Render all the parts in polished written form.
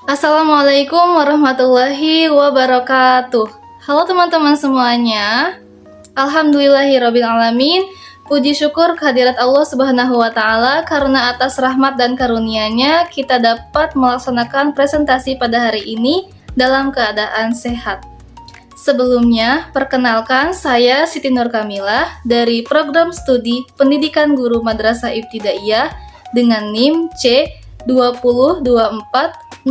Assalamualaikum warahmatullahi wabarakatuh. Halo teman-teman semuanya. Alhamdulillahirabbil alamin. Puji syukur kehadirat Allah Subhanahu wa taala karena atas rahmat dan karunia-Nya kita dapat melaksanakan presentasi pada hari ini dalam keadaan sehat. Sebelumnya, perkenalkan saya Siti Nur Kamilah dari Program Studi Pendidikan Guru Madrasah Ibtidaiyah dengan NIM C 202403026.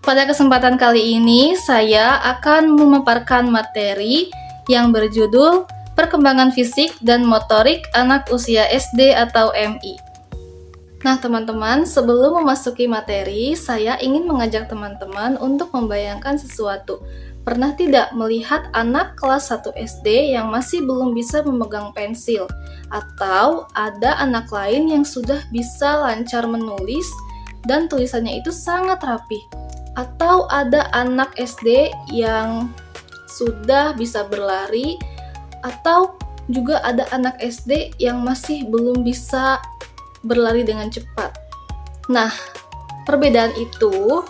Pada kesempatan kali ini, saya akan memaparkan materi yang berjudul Perkembangan Fisik dan Motorik Anak Usia SD atau MI. Nah teman-teman, sebelum memasuki materi, saya ingin mengajak teman-teman untuk membayangkan sesuatu. Pernah tidak melihat anak kelas 1 SD yang masih belum bisa memegang pensil? Atau ada anak lain yang sudah bisa lancar menulis dan tulisannya itu sangat rapi? Atau ada anak SD yang sudah bisa berlari? Atau juga ada anak SD yang masih belum bisa berlari dengan cepat. Nah, perbedaan itu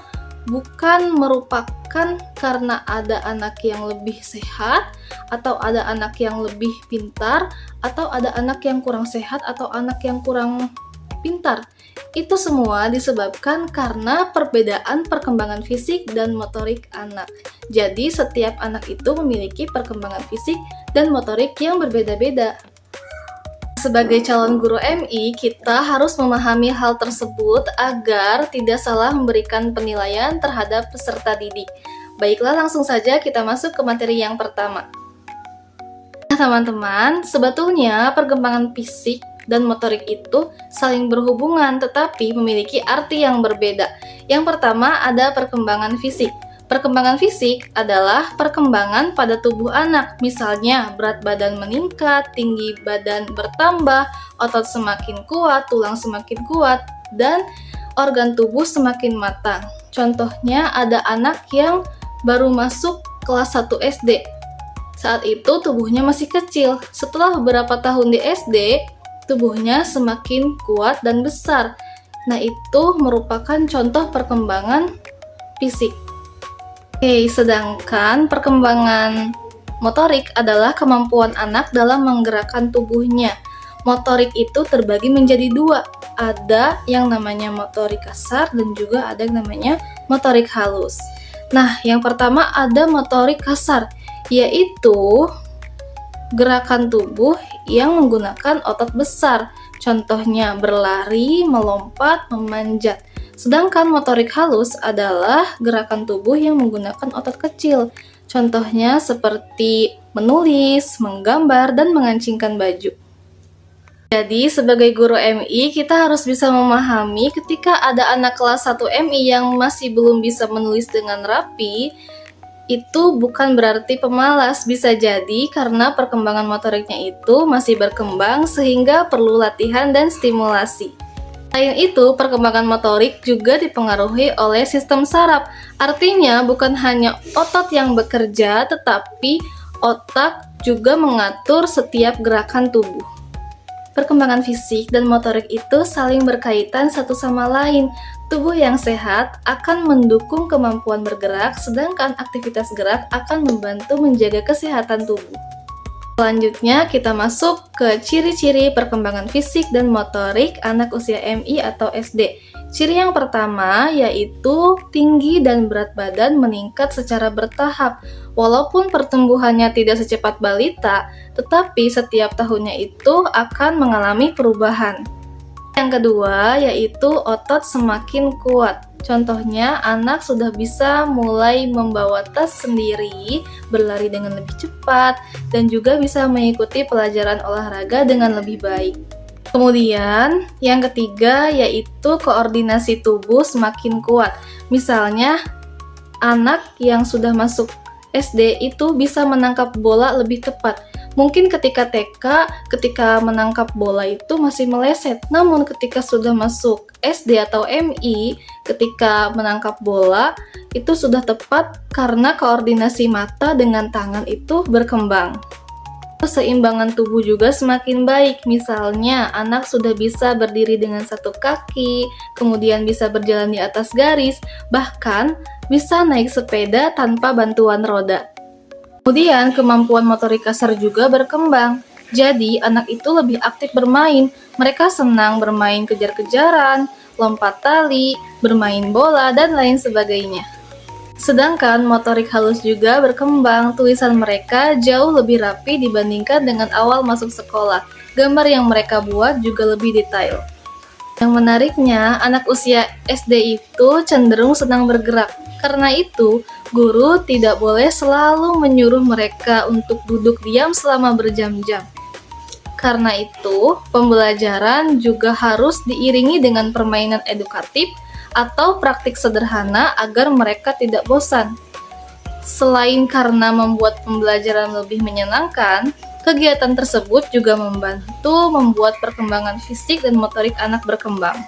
bukan merupakan karena ada anak yang lebih sehat, atau ada anak yang lebih pintar, atau ada anak yang kurang sehat, atau anak yang kurang pintar. Itu semua disebabkan karena perbedaan perkembangan fisik dan motorik anak. Jadi, setiap anak itu memiliki perkembangan fisik dan motorik yang berbeda-beda. Sebagai calon guru MI, kita harus memahami hal tersebut agar tidak salah memberikan penilaian terhadap peserta didik. Baiklah, langsung saja kita masuk ke materi yang pertama. Nah, teman-teman, sebetulnya perkembangan fisik dan motorik itu saling berhubungan tetapi memiliki arti yang berbeda. Yang pertama ada perkembangan fisik. Perkembangan fisik adalah perkembangan pada tubuh anak, misalnya berat badan meningkat, tinggi badan bertambah, otot semakin kuat, tulang semakin kuat, dan organ tubuh semakin matang. Contohnya ada anak yang baru masuk kelas 1 SD. Saat itu tubuhnya masih kecil. Setelah beberapa tahun di SD, tubuhnya semakin kuat dan besar. Nah, itu merupakan contoh perkembangan fisik. Oke, sedangkan perkembangan motorik adalah kemampuan anak dalam menggerakkan tubuhnya. Motorik itu terbagi menjadi dua. Ada yang namanya motorik kasar dan juga ada yang namanya motorik halus. Nah, yang pertama ada motorik kasar, yaitu gerakan tubuh yang menggunakan otot besar. Contohnya berlari, melompat, memanjat. Sedangkan motorik halus adalah gerakan tubuh yang menggunakan otot kecil. Contohnya seperti menulis, menggambar, dan mengancingkan baju. Jadi sebagai guru MI, kita harus bisa memahami ketika ada anak kelas 1 MI yang masih belum bisa menulis dengan rapi, itu bukan berarti pemalas, bisa jadi karena perkembangan motoriknya itu masih berkembang sehingga perlu latihan dan stimulasi. Selain itu, perkembangan motorik juga dipengaruhi oleh sistem saraf. Artinya, bukan hanya otot yang bekerja, tetapi otak juga mengatur setiap gerakan tubuh. Perkembangan fisik dan motorik itu saling berkaitan satu sama lain. Tubuh yang sehat akan mendukung kemampuan bergerak, sedangkan aktivitas gerak akan membantu menjaga kesehatan tubuh. Selanjutnya kita masuk ke ciri-ciri perkembangan fisik dan motorik anak usia MI atau SD. Ciri yang pertama yaitu tinggi dan berat badan meningkat secara bertahap. Walaupun pertumbuhannya tidak secepat balita, tetapi setiap tahunnya itu akan mengalami perubahan. Yang kedua yaitu otot semakin kuat. Contohnya, anak sudah bisa mulai membawa tas sendiri, berlari dengan lebih cepat, dan juga bisa mengikuti pelajaran olahraga dengan lebih baik. Kemudian, yang ketiga yaitu koordinasi tubuh semakin kuat. Misalnya, anak yang sudah masuk SD itu bisa menangkap bola lebih tepat. Mungkin ketika TK, ketika menangkap bola itu masih meleset. Namun ketika sudah masuk SD atau MI, ketika menangkap bola itu sudah tepat karena koordinasi mata dengan tangan itu berkembang. Keseimbangan tubuh juga semakin baik. Misalnya, anak sudah bisa berdiri dengan satu kaki, kemudian bisa berjalan di atas garis, bahkan bisa naik sepeda tanpa bantuan roda. Kemudian, kemampuan motorik kasar juga berkembang. Jadi, anak itu lebih aktif bermain. Mereka senang bermain kejar-kejaran, lompat tali, bermain bola, dan lain sebagainya. Sedangkan motorik halus juga berkembang, tulisan mereka jauh lebih rapi dibandingkan dengan awal masuk sekolah. Gambar yang mereka buat juga lebih detail. Yang menariknya, anak usia SD itu cenderung senang bergerak. Karena itu, guru tidak boleh selalu menyuruh mereka untuk duduk diam selama berjam-jam. Karena itu, pembelajaran juga harus diiringi dengan permainan edukatif atau praktik sederhana agar mereka tidak bosan. Selain karena membuat pembelajaran lebih menyenangkan, kegiatan tersebut juga membantu membuat perkembangan fisik dan motorik anak berkembang.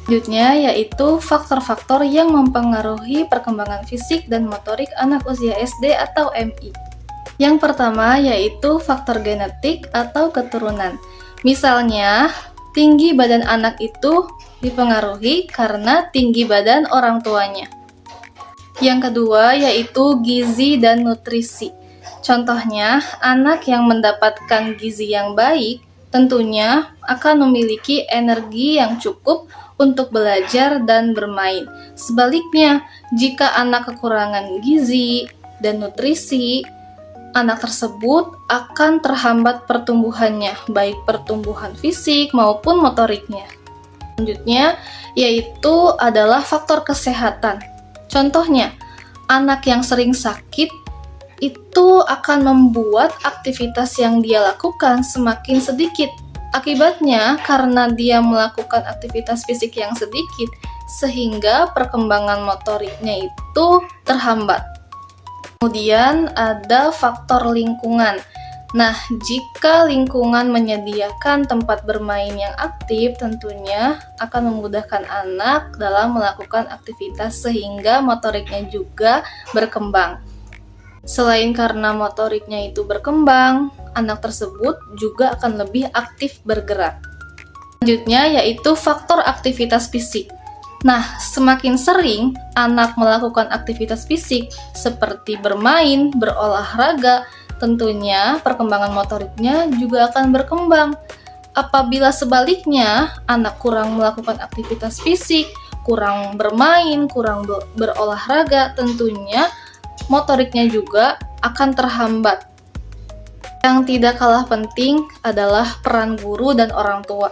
Selanjutnya yaitu faktor-faktor yang mempengaruhi perkembangan fisik dan motorik anak usia SD atau MI. Yang pertama yaitu faktor genetik atau keturunan. Misalnya, tinggi badan anak itu dipengaruhi karena tinggi badan orang tuanya. Yang kedua yaitu gizi dan nutrisi. Contohnya, anak yang mendapatkan gizi yang baik tentunya akan memiliki energi yang cukup untuk belajar dan bermain. Sebaliknya, jika anak kekurangan gizi dan nutrisi, anak tersebut akan terhambat pertumbuhannya, baik pertumbuhan fisik maupun motoriknya. Selanjutnya, yaitu adalah faktor kesehatan. Contohnya, anak yang sering sakit itu akan membuat aktivitas yang dia lakukan semakin sedikit. Akibatnya, karena dia melakukan aktivitas fisik yang sedikit, sehingga perkembangan motoriknya itu terhambat. Kemudian ada faktor lingkungan. Nah, jika lingkungan menyediakan tempat bermain yang aktif, tentunya akan memudahkan anak dalam melakukan aktivitas sehingga motoriknya juga berkembang. Selain karena motoriknya itu berkembang, anak tersebut juga akan lebih aktif bergerak. Selanjutnya yaitu faktor aktivitas fisik. Nah, semakin sering anak melakukan aktivitas fisik seperti bermain, berolahraga, tentunya perkembangan motoriknya juga akan berkembang. Apabila sebaliknya, anak kurang melakukan aktivitas fisik, kurang bermain, kurang berolahraga, tentunya motoriknya juga akan terhambat. Yang tidak kalah penting adalah peran guru dan orang tua.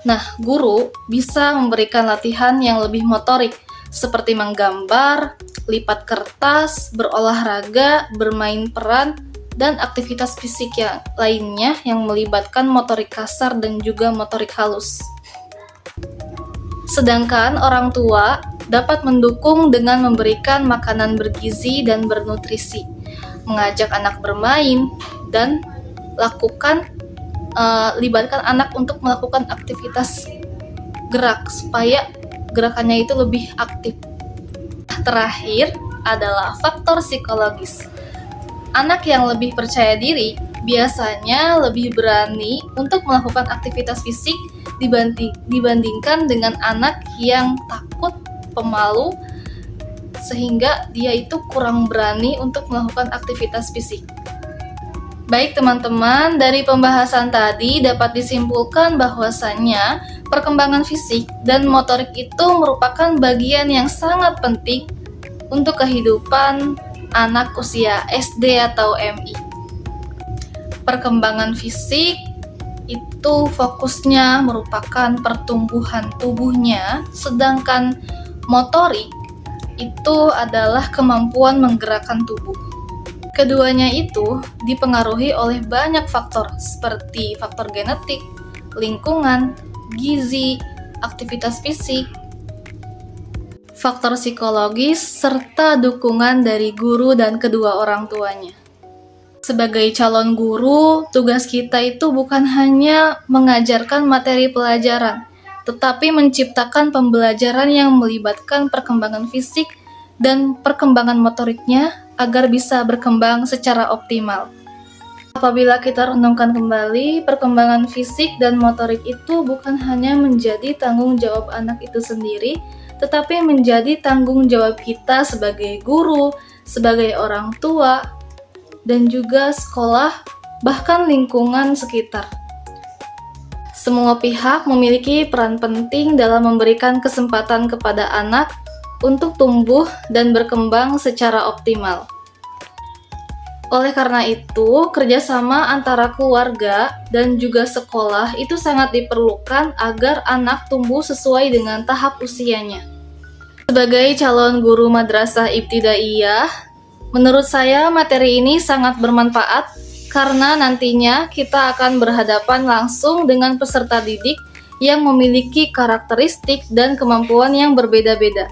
Nah, guru bisa memberikan latihan yang lebih motorik, seperti menggambar, lipat kertas, berolahraga, bermain peran, dan aktivitas fisik yang lainnya yang melibatkan motorik kasar dan juga motorik halus. Sedangkan orang tua dapat mendukung dengan memberikan makanan bergizi dan bernutrisi, mengajak anak bermain, dan libatkan anak untuk melakukan aktivitas gerak supaya gerakannya itu lebih aktif. Terakhir adalah faktor psikologis. Anak yang lebih percaya diri biasanya lebih berani untuk melakukan aktivitas fisik dibandingkan dengan anak yang takut, pemalu, sehingga dia itu kurang berani untuk melakukan aktivitas fisik. Baik teman-teman, dari pembahasan tadi dapat disimpulkan bahwasannya perkembangan fisik dan motorik itu merupakan bagian yang sangat penting untuk kehidupan anak usia SD atau MI. Perkembangan fisik itu fokusnya merupakan pertumbuhan tubuhnya, sedangkan motorik itu adalah kemampuan menggerakkan tubuh. Keduanya itu dipengaruhi oleh banyak faktor seperti faktor genetik, lingkungan, gizi, aktivitas fisik, faktor psikologis, serta dukungan dari guru dan kedua orang tuanya. Sebagai calon guru, tugas kita itu bukan hanya mengajarkan materi pelajaran, tetapi menciptakan pembelajaran yang melibatkan perkembangan fisik dan perkembangan motoriknya agar bisa berkembang secara optimal. Apabila kita renungkan kembali, perkembangan fisik dan motorik itu bukan hanya menjadi tanggung jawab anak itu sendiri, tetapi menjadi tanggung jawab kita sebagai guru, sebagai orang tua, dan juga sekolah, bahkan lingkungan sekitar. Semua pihak memiliki peran penting dalam memberikan kesempatan kepada anak untuk tumbuh dan berkembang secara optimal. Oleh karena itu, kerjasama antara keluarga dan juga sekolah itu sangat diperlukan agar anak tumbuh sesuai dengan tahap usianya. Sebagai calon guru madrasah ibtidaiyah, menurut saya materi ini sangat bermanfaat karena nantinya kita akan berhadapan langsung dengan peserta didik yang memiliki karakteristik dan kemampuan yang berbeda-beda.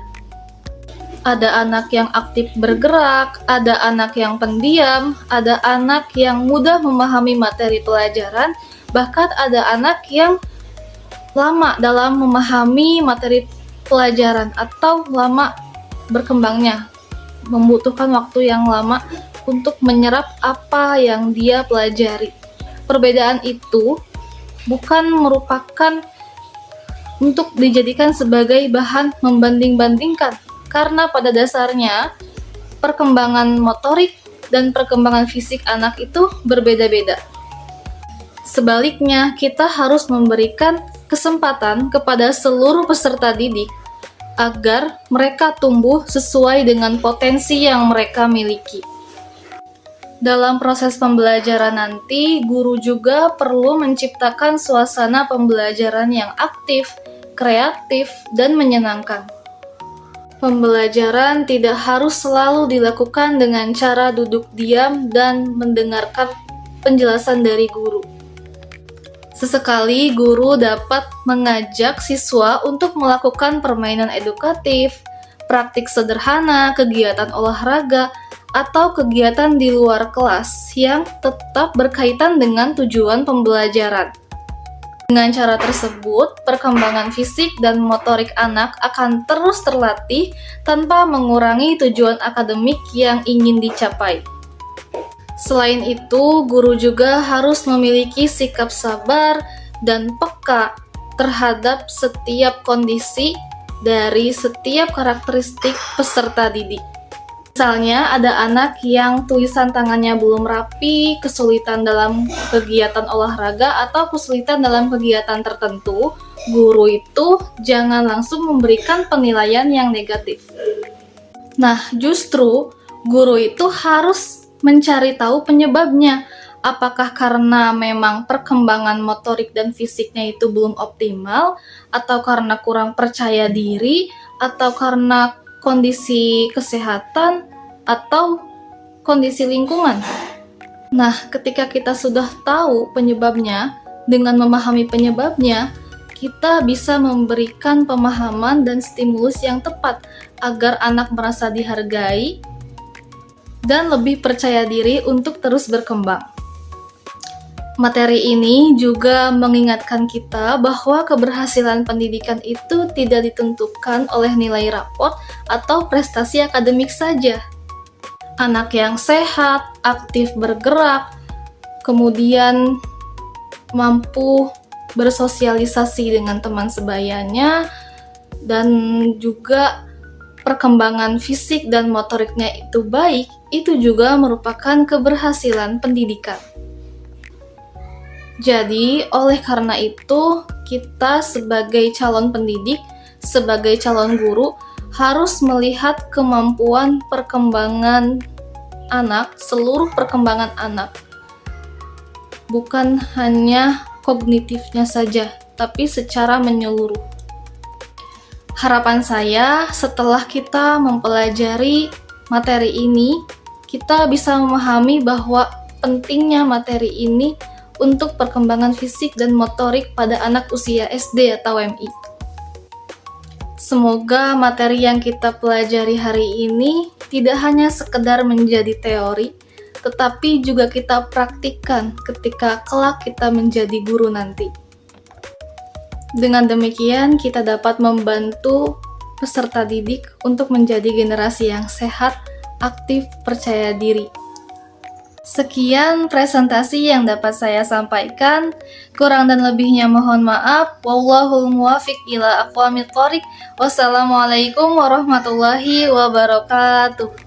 Ada anak yang aktif bergerak, ada anak yang pendiam, ada anak yang mudah memahami materi pelajaran, bahkan ada anak yang lama dalam memahami materi pelajaran atau lama berkembangnya, membutuhkan waktu yang lama untuk menyerap apa yang dia pelajari. Perbedaan itu bukan merupakan untuk dijadikan sebagai bahan membanding-bandingkan, karena pada dasarnya perkembangan motorik dan perkembangan fisik anak itu berbeda-beda. Sebaliknya, kita harus memberikan kesempatan kepada seluruh peserta didik agar mereka tumbuh sesuai dengan potensi yang mereka miliki. Dalam proses pembelajaran nanti, guru juga perlu menciptakan suasana pembelajaran yang aktif, kreatif, dan menyenangkan. Pembelajaran tidak harus selalu dilakukan dengan cara duduk diam dan mendengarkan penjelasan dari guru. Sesekali guru dapat mengajak siswa untuk melakukan permainan edukatif, praktik sederhana, kegiatan olahraga, atau kegiatan di luar kelas yang tetap berkaitan dengan tujuan pembelajaran. Dengan cara tersebut, perkembangan fisik dan motorik anak akan terus terlatih tanpa mengurangi tujuan akademik yang ingin dicapai. Selain itu, guru juga harus memiliki sikap sabar dan peka terhadap setiap kondisi dari setiap karakteristik peserta didik. Misalnya, ada anak yang tulisan tangannya belum rapi, kesulitan dalam kegiatan olahraga, atau kesulitan dalam kegiatan tertentu, guru itu jangan langsung memberikan penilaian yang negatif. Nah, justru guru itu harus mencari tahu penyebabnya. Apakah karena memang perkembangan motorik dan fisiknya itu belum optimal, atau karena kurang percaya diri, atau karena kondisi kesehatan, atau kondisi lingkungan. Nah, ketika kita sudah tahu penyebabnya, dengan memahami penyebabnya, kita bisa memberikan pemahaman dan stimulus yang tepat agar anak merasa dihargai dan lebih percaya diri untuk terus berkembang. Materi ini juga mengingatkan kita bahwa keberhasilan pendidikan itu tidak ditentukan oleh nilai raport atau prestasi akademik saja. Anak yang sehat, aktif bergerak, kemudian mampu bersosialisasi dengan teman sebayanya, dan juga perkembangan fisik dan motoriknya itu baik, itu juga merupakan keberhasilan pendidikan. Jadi, oleh karena itu, kita sebagai calon pendidik, sebagai calon guru, harus melihat kemampuan perkembangan anak, seluruh perkembangan anak. Bukan hanya kognitifnya saja, tapi secara menyeluruh. Harapan saya, setelah kita mempelajari materi ini, kita bisa memahami bahwa pentingnya materi ini untuk perkembangan fisik dan motorik pada anak usia SD atau MI. Semoga materi yang kita pelajari hari ini tidak hanya sekedar menjadi teori, tetapi juga kita praktikkan ketika kelak kita menjadi guru nanti. Dengan demikian, kita dapat membantu peserta didik untuk menjadi generasi yang sehat, aktif, percaya diri. Sekian presentasi yang dapat saya sampaikan. Kurang dan lebihnya mohon maaf. Wallahul muwafiq ila aqwamit thoriq. Wassalamualaikum warahmatullahi wabarakatuh.